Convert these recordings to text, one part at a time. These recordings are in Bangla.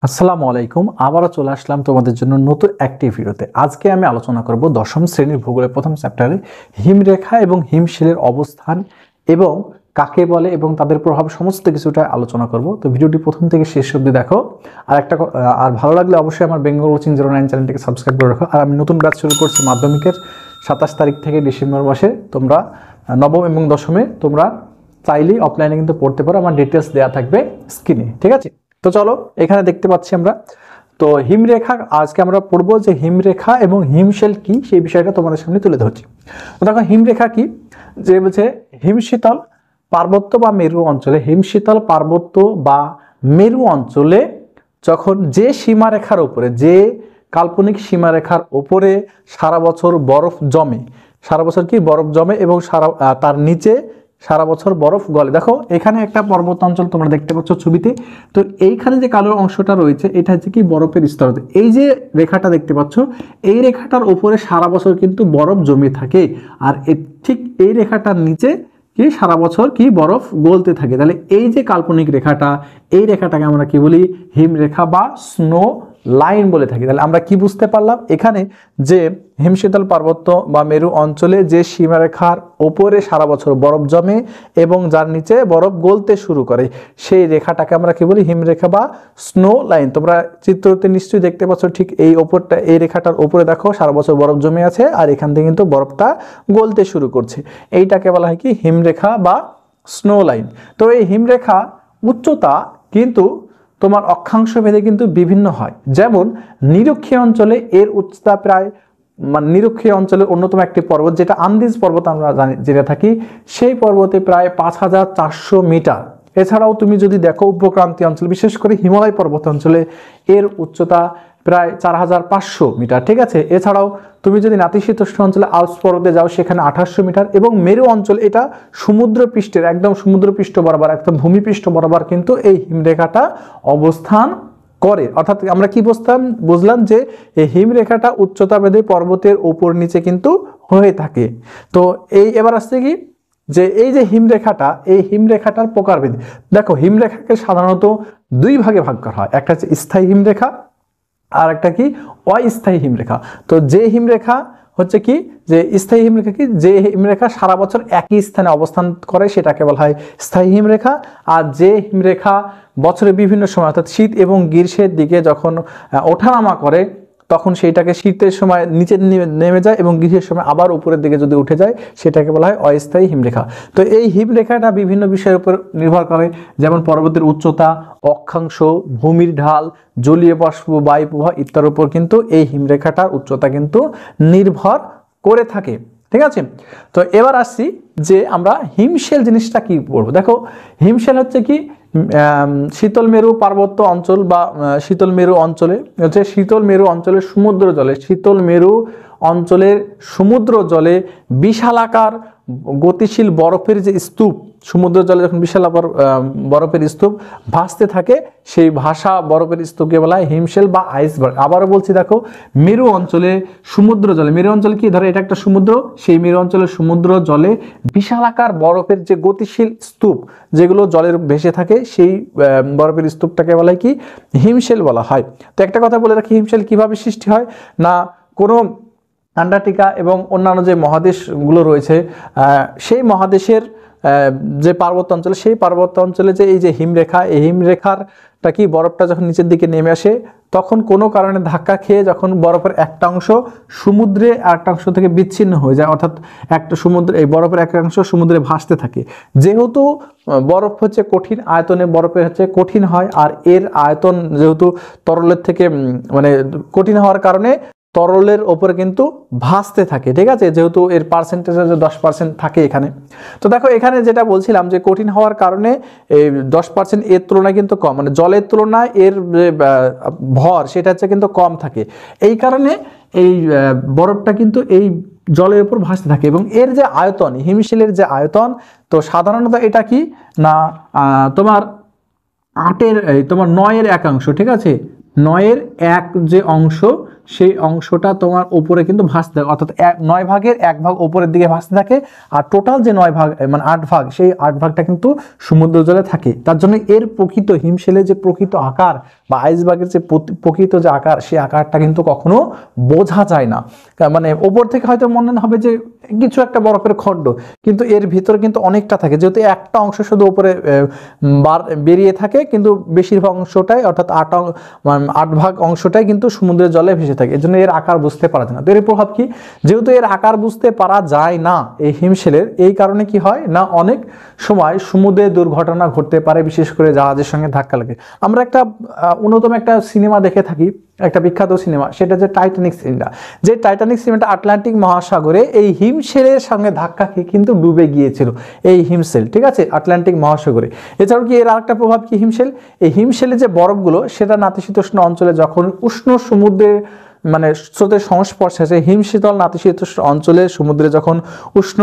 আসসালামু আলাইকুম। আবারও চলে আসলাম তোমাদের জন্য নতুন একটি ভিডিওতে। আজকে আমি আলোচনা করব দশম শ্রেণীর ভূগোলের প্রথম চ্যাপ্টারে হিমরেখা এবং হিমশিলের অবস্থান এবং কাকে বলে এবং তাদের প্রভাব সমস্ত কিছুটা আলোচনা করব। তো ভিডিওটি প্রথম থেকে শেষ অবধি দেখো। আর ভালো লাগলে অবশ্যই আমার বেঙ্গল কোচিং 09 চ্যানেলটিকে সাবস্ক্রাইব করে রাখো। আর আমি নতুন ব্যাচ শুরু করছি মাধ্যমিকের 27 তারিখ থেকে ডিসেম্বর মাসে। তোমরা নবম এবং দশমে তোমরা চাইলেই অফলাইনে কিন্তু পড়তে পারো। আমার ডিটেলস দেওয়া থাকবে স্ক্রিনে, ঠিক আছে? তো চলো, এখানে দেখতে পাচ্ছি আমরা তো হিমরেখা। আজকে আমরা পড়বো যে হিমরেখা এবং হিমশিল কি, সেই বিষয়টা তোমাদের সামনে তুলে ধরছি। তো দেখো, হিমরেখা কি, যে বলছে হিমশীতল পার্বত্য বা মেরু অঞ্চলে, হিমশীতল পার্বত্য বা মেরু অঞ্চলে যখন যে সীমারেখার উপরে, যে কাল্পনিক সীমারেখার উপরে সারা বছর বরফ জমে, সারা বছর কি বরফ জমে এবং তার নিচে সারা বছর বরফ গলে। দেখো, এখানে একটা পর্বত অঞ্চল তোমরা দেখতে পাচ্ছ ছবিতে। তো এইখানে যে কালো অংশটা রয়েছে, এটা হচ্ছে কি বরফের স্তর। এই যে রেখাটা দেখতে পাচ্ছ, এই রেখাটার উপরে সারা বছর কিন্তু বরফ জমে থাকে, আর ঠিক এই রেখাটার নিচে কি সারা বছর কি বরফ গলতে থাকে। তাহলে এই যে কাল্পনিক রেখাটা, এই রেখাটাকে আমরা কি বলি? হিমরেখা বা স্নো লাইন বলে থাকি। তাহলে আমরা কি বুঝতে পারলাম? এখানে যে হিমশীতল পার্বত্য বা মেরু অঞ্চলে যে সীমারেখার ওপরে সারা বছর বরফ জমে এবং যার নিচে বরফ গলতে শুরু করে, সেই রেখাটাকে আমরা কি বলি? হিমরেখা বা স্নো লাইন। তোমরা চিত্রতে নিশ্চয়ই দেখতে পাচ্ছ, ঠিক এই ওপরটা, এই রেখাটার ওপরে দেখো সারা বছর বরফ জমে আছে, আর এখান থেকে কিন্তু বরফটা গলতে শুরু করছে। এইটাকে বলা হয় কি? হিমরেখা বা স্নো লাইন। তো এই হিমরেখা উচ্চতা কিন্তু তোমার অক্ষাংশ ভেদে কিন্তু বিভিন্ন হয়। যেমন নিরক্ষীয় অঞ্চলে এর উচ্চতা প্রায়, নিরক্ষীয় অঞ্চলের অন্যতম একটি পর্বত যেটা আন্দিজ পর্বত আমরা জেনে থাকি, সেই পর্বতে প্রায় 5400 মিটার। এছাড়াও তুমি যদি দেখো উপক্রান্তীয় অঞ্চল, বিশেষ করে হিমালয় পর্বত অঞ্চলে এর উচ্চতা প্রায় 4500 মিটার, ঠিক আছে? এছাড়াও তুমি যদি নাতিশীতোষ্ণ অঞ্চলে আল্পস পর্বতে যাও, সেখানে 2800 মিটার। এবং মেরু অঞ্চল, এটা সমুদ্রপৃষ্ঠের একদম সমুদ্রপৃষ্ঠ বরাবর, একদম ভূমিপৃষ্ঠ বরাবর কিন্তু এই হিমরেখাটা অবস্থান করে। অর্থাৎ আমরা কি বুঝলাম যে এই হিমরেখাটা উচ্চতা ভেদে পর্বতের উপর নিচে কিন্তু হয়ে থাকে। তো এবার আসছে কি, যে এই যে হিমরেখাটা, এই হিমরেখাটার প্রকারভেদ। দেখো, হিমরেখাকে সাধারণত দুই ভাগে ভাগ করা হয়। একটা হচ্ছে স্থায়ী হিমরেখা, আর একটা কি অস্থায়ী হিমরেখা। তো যে হিমরেখা হচ্ছে কি, যে স্থায়ী হিমরেখা কি, যে হিমরেখা সারা বছর একই স্থানে অবস্থান করে, সেটাকে বলা হয় স্থায়ী হিমরেখা। আর যে হিমরেখা বছরের বিভিন্ন সময়, অর্থাৎ শীত এবং গ্রীষ্মের দিকে যখন ওঠানামা করে, তখন সেইটাকে শীতের সময় নিচে নেমে যায় এবং গ্রীষ্মের সময় আবার উপরের দিকে যদি উঠে যায়, সেটাকে বলা হয় অস্থায়ী হিমরেখা। তো এই হিমরেখাটা বিভিন্ন বিষয়ের উপর নির্ভর করে, যেমন পর্বতের উচ্চতা, অক্ষাংশ, ভূমির ঢাল, জলীয় বাষ্প, বায়ু প্রবাহ ইত্যাদির উপর কিন্তু এই হিমরেখাটার উচ্চতা কিন্তু নির্ভর করে থাকে, ঠিক আছে? তো এবার আসছি যে আমরা হিমশিল জিনিসটা কি পড়বো। দেখো, হিমশিল হচ্ছে কি, শীতল মেরু পার্বত্য অঞ্চল বা শীতল মেরু অঞ্চলে হচ্ছে, শীতল মেরু অঞ্চলের সমুদ্র জলে, শীতল মেরু অঞ্চলের সমুদ্র জলে বিশালাকার গতিশীল বরফের যে স্তূপ, সমুদ্র জলে যখন বিশাল বরফের স্তূপ ভাসতে থাকে, সেই ভাসা বরফের স্তূপকে বলা হয় হিমশিল বা আইসবার্গ। আবারও বলছি, দেখো, মেরু অঞ্চলে সমুদ্র জলে, মেরু অঞ্চল কি, ধরো এটা একটা সমুদ্র, সেই মেরু অঞ্চলের সমুদ্র জলে বিশালাকার বরফের যে গতিশীল স্তূপ, যেগুলো জলের ভেসে থাকে, সেই বরফের স্তূপটাকে বলা হয় কি? হিমশিল বলা হয়। তো একটা কথা বলে রাখি, হিমশিল কিভাবে সৃষ্টি হয় না, কোনো আন্টার্কটিকা এবং অন্যান্য যে মহাদেশগুলো রয়েছে, সেই মহাদেশের যে পার্বত্য অঞ্চল, সেই পার্বত্য অঞ্চলে যে এই যে হিমরেখা, এই হিমরেখারটা কি, বরফটা যখন নিচের দিকে নেমে আসে, তখন কোনো কারণে ধাক্কা খেয়ে যখন বরফের একটা অংশ সমুদ্রে আরেকটা অংশ থেকে বিচ্ছিন্ন হয়ে যায়, অর্থাৎ একটা সমুদ্রে, এই বরফের একটা অংশ সমুদ্রে ভাসতে থাকে। যেহেতু বরফ হচ্ছে কঠিন আয়তনে, বরফের হচ্ছে কঠিন হয়, আর এর আয়তন যেহেতু তরলের থেকে মানে কঠিন হওয়ার কারণে তরলের ওপরে কিন্তু ভাসতে থাকে, ঠিক আছে? যেহেতু এর পার্সেন্টেজ 10% থাকে এখানে। তো দেখো, এখানে যেটা বলছিলাম যে কঠিন হওয়ার কারণে এই 10% এর তুলনায় কিন্তু কম, মানে জলের তুলনায় এর যে ভর, সেটা হচ্ছে কিন্তু কম থাকে। এই কারণে এই বরফটা কিন্তু এই জলের উপর ভাসতে থাকে। এবং এর যে আয়তন, হিমশিলের যে আয়তন, তো সাধারণত এটা কি না, তোমার 9 এর 1 অংশ, ঠিক আছে? 9 এর 1 যে অংশ, সেই অংশটা তোমার উপরে কিন্তু ভাসতে থাকে, অর্থাৎ 9 ভাগের 1 ভাগ উপরের দিকে ভাসতে থাকে, আর টোটাল যে 9 ভাগ মানে 8 ভাগ, সেই 8 ভাগটা কিন্তু সমুদ্র জলে থাকে। তার জন্য এর প্রকৃত হিমশিলের যে প্রকৃত আকার বা আইসবার্গের যে প্রকৃত যে আকার, সেই আকারটা কিন্তু কখনো বোঝা যায় না। মানে ওপর থেকে হয়তো মনে হবে যে কিছু একটা বরফের খণ্ড, কিন্তু এর ভিতরে কিন্তু অনেকটা থাকে, যেহেতু একটা অংশ শুধু উপরে বেরিয়ে থাকে, কিন্তু বেশিরভাগ অংশটাই অর্থাৎ 8 ভাগ অংশটাই কিন্তু সমুদ্রের জলে ভেসে থাকে। এজন্য এর আকার বুঝতে পারা যায় না। তো এর প্রভাব কি? যেহেতু এর আকার বুঝতে পারা যায় না এই হিমশিলের, এই কারণে কি হয় না, অনেক সময় সমুদ্রে দুর্ঘটনা ঘটতে পারে, বিশেষ করে জাহাজের সঙ্গে ধাক্কা লাগে। আমরা একটা অন্যতম একটা সিনেমা দেখে থাকি, একটা বিখ্যাত সিনেমা, সেটা যে টাইটানিক সিনেমা। যে টাইটানিক সিনেমাটা আটলান্টিক মহাসাগরে এই হিমশিলের সঙ্গে ধাক্কা খেয়ে কিন্তু ডুবে গিয়েছিল এই হিমশিল, ঠিক আছে, আটলান্টিক মহাসাগরে। এছাড়াও কি এর আরেকটা প্রভাব কি হিমশিল, এই হিমশিলের যে বরফগুলো সেটা নাতিশীতোষ্ণ অঞ্চলে যখন উষ্ণ সমুদ্রের মানে স্রোতের সংস্পর্শে আসে, হিমশীতল নাতিশীতোষ্ণ অঞ্চলে সমুদ্রে যখন উষ্ণ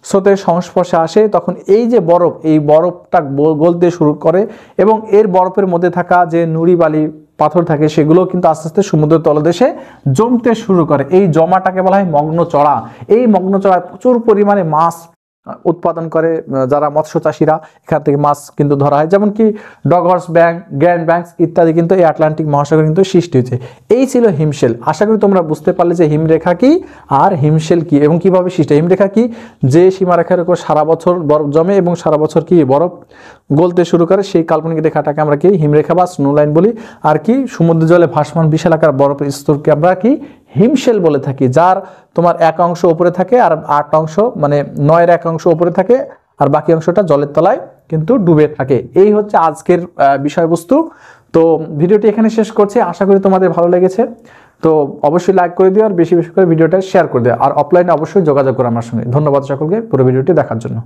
স্রোতের সংস্পর্শে আসে, তখন এই যে বরফ, এই বরফটা গলতে শুরু করে, এবং এর বরফের মধ্যে থাকা যে নুড়ি বালি পাথর থাকে, সেগুলো কিন্তু আস্তে আস্তে সমুদ্রের তলদেশে জমতে শুরু করে। এই জমাটাকে বলা হয় মগ্নচড়া। এই মগ্নচড়ায় প্রচুর পরিমাণে মাছ উৎপাদন করে যারা মৎস্য চাষীরা, এখান থেকে মাছ কিন্তু ধরা হয়, যেমন কি ডগহর্স ব্যাংক, গ্র্যান্ড ব্যাংকস ইত্যাদি কিন্তু এই আটলান্টিক মহাসাগরে কিন্তু সৃষ্টি হয়েছে। এই ছিল হিমশিল। আশা করি তোমরা বুঝতে পারলে যে হিমরেখা কি আর হিমশিল কি এবং কিভাবে সৃষ্টি। হিমরেখা কি, যে সীমারেখার উপর সারা বছর বরফ জমে এবং সারা বছর কি বরফ গলতে শুরু করে, সেই কাল্পনিক রেখাটাকে আমরা কি হিমরেখা বা স্নো লাইন বলি। আর কি সমুদ্র জলে ভাসমান বিশাল আকার বরফের স্তরকে আমরা কি হিমশিল বলে থাকি, যার তোমার 1 অংশ উপরে থাকে আর 8 অংশ মানে 9-এর 1 অংশ উপরে থাকে, আর বাকি অংশটা জলের তলায় কিন্তু ডুবে থাকে। এই হচ্ছে আজকের বিষয়বস্তু। তো ভিডিওটি এখানে শেষ করছি, আশা করি তোমাদের ভালো লেগেছে। তো অবশ্যই লাইক করে দিও আর বেশি বেশি করে ভিডিওটা শেয়ার করে দিও, আর অফলাইনে অবশ্যই যোগাযোগ করো আমার সঙ্গে। ধন্যবাদ সকলকে পুরো ভিডিওটি দেখার জন্য।